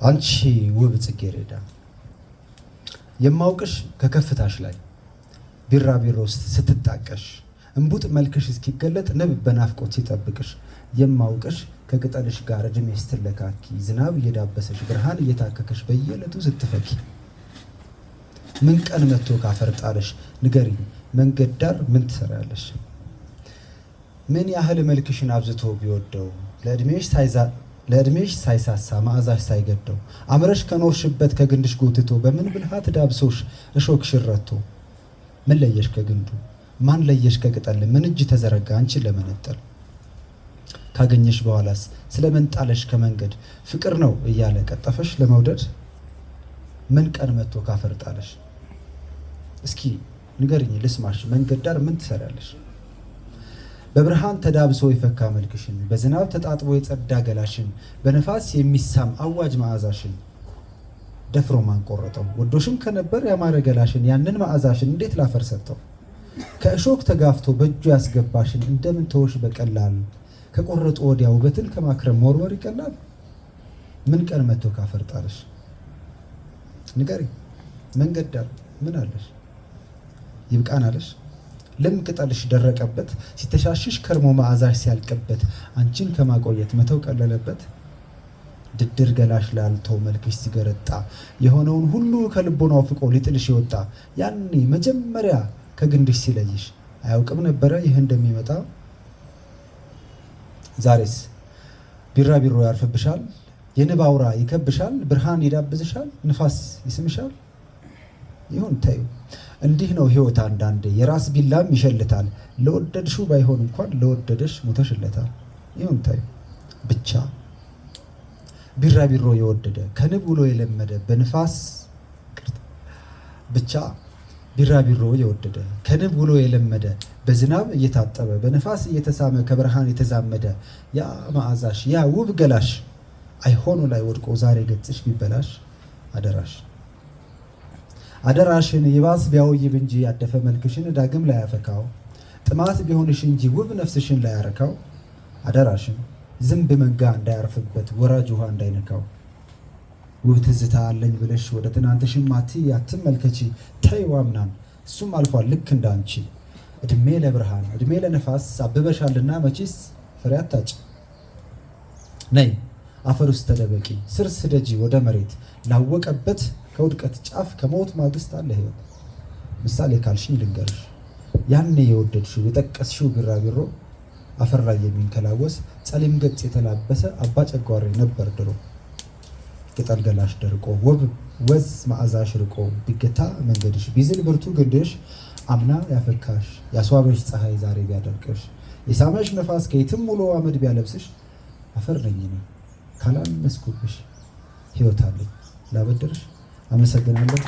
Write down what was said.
አንቺ ውብ ጽጌረዳ የማውቅሽ ከከፍታሽ ላይ ቢራቢሮ ስትጣቀሽ እንቡጥ መልክሽ እስኪገለጥ ንብ በናፍቆት ሲጠብቅሽ የማውቅሽ ከቅጠልሽ ጋር እድሜ ስትለካኪ ዝናብ እየዳበሰሽ ብርሃን እየታከከሽ በየዕለቱ ስትፈኪ ምን ቀን መጥቶ ካፈርጣለሽ ንገሪኝ መንገድ ዳር ምን ትሰራለሽ? ምን ያህል መልክሽን አብዝቶ ቢወደው ለእድሜሽ ሳይሳሳ መዓዛሽ ሳይገደው አምረሽ ከኖርሽበት ከግንድሽ ጎትቶ በምን ብልሃት ዳብሶሽ እሾክሽን ረቶ ምን ለየሽ ከግንዱ ማን ለየሽ ከቅጠል ምን እጅ ተዘረጋ አንቺን ለመነጠል ካገኘሽ በኋላስ ስለመንጣለሽ ከመንገድ ፍቅር ነው እያለ ቀጠፈሽ ለመውደድ ምን ቀን መጥቶ ካፈርጣለሽ? እስኪ ንገሪኝ ልስማሽ መንገድ ዳር ምን ትሰራለሽ? በብርሃን ተዳብሶ የፈካ መልክሽን በዝናብ ተጣጥቦ የጸዳ ገላሽን በነፋስ የሚሳም አዋጅ መዓዛሽን ደፍሮ ማን ቆረጠው? ወዶሽም ከነበር ያማረ ገላሽን ያንን መዓዛሽን እንዴት ላፈር ሰጠው? ከእሾክ ተጋፍቶ በእጁ ያስገባሽን እንደምን ተወሽ በቀላል ከቆረጡ ወዲያ ውበትን ከማክረም መወርወር ይቀላል? ምን ቀን መጥቶ ካፈርጣለሽ? ንገሪ መንገድ ዳር ምን አለሽ? ይብቃን አለሽ? ለም ቅጠልሽ ደረቀበት ሲተሻሽሽ ከርሞ መዓዛሽ ሲያልቅበት አንቺን ከማቆየት መተው ቀለለበት? ድድር ገላሽ ላልቶ መልክሽ ሲገረጣ የሆነውን ሁሉ ከልቦናው ፍቆ ሊጥልሽ ይወጣ ያኔ መጀመሪያ ከግንድሽ ሲለይሽ አያውቅም ነበረ ይህ እንደሚመጣ? ዛሬስ ቢራቢሮ ያርፍብሻል የንብ አውራ ይከብሻል ብርሃን ይዳብዝሻል ንፋስ ይስምሻል? ይሁን ተይው እንዲህ ነው ህይወት አንዳንዴ የራስ ቢላም ይሸልታል ለወደድሽው ባይሆን እንኳን ለወደደሽ ሞተሽለታል። ይሁን ተይው ብቻ ቢራቢሮ የወደደ ከንብ ውሎ የለመደ በንፋስ ብቻ ቢራቢሮ የወደደ ከንብ ውሎ የለመደ በዝናብ እየታጠበ በንፋስ እየተሳመ ከብርሃን የተዛመደ ያ መዓዛሽ ያ ውብ ገላሽ አይሆኑ ላይ ወድቆ ዛሬ ገጽሽ ቢበላሽ አደራሽን ይባስ ቢያውይብ እንጂ ያደፈ መልክሽን ዳግም ላይ ያፈካው ጥማት ቢሆንሽ እንጂ ውብ ነፍስሽን ላይ ያረካው አደራሽን ዝንብ መንጋ እንዳያርፍበት ወራጅ ውሃ እንዳይነካው ውብ ትዝታ አለኝ ብለሽ ወደ ትናንትሽም አትመልከቺ ተይው አምናን እሱም አልፏል ልክ እንዳንቺ እድሜ ለብርሃን እድሜ ለነፋስ አብበሻልና መቼስ ፍሬ አታጭ ነይ አፈር ውስጥ ተደበቂ ስር ስደጂ ወደ መሬት ላወቀበት ከውድቀት ጫፍ ከሞት ማግስት አለ ህይወት ምሳሌ ካልሽኝ ልንገርሽ ያኔ የወደድሽው የጠቀስሽው ቢራቢሮ አፈር ላይ የሚንከላወስ ጸሊም ገጽ የተላበሰ አባ ጨጓሬ ነበር ድሮ ቅጠል ገላሽ ደርቆ ወዝ መዓዛሽ ርቆ ቢገታ መንገድሽ ቢዝል ብርቱ ግንድሽ አምና ያፈካሽ ያስዋበሽ ፀሐይ ዛሬ ቢያደርቅሽ የሳመሽ ነፋስ ከየትም ሙሉ አመድ ቢያለብስሽ አፈር ነኝ እኔ ካላነስኩብሽ ህይወት አለኝ ላበደርሽ። አመሰግናለሁ።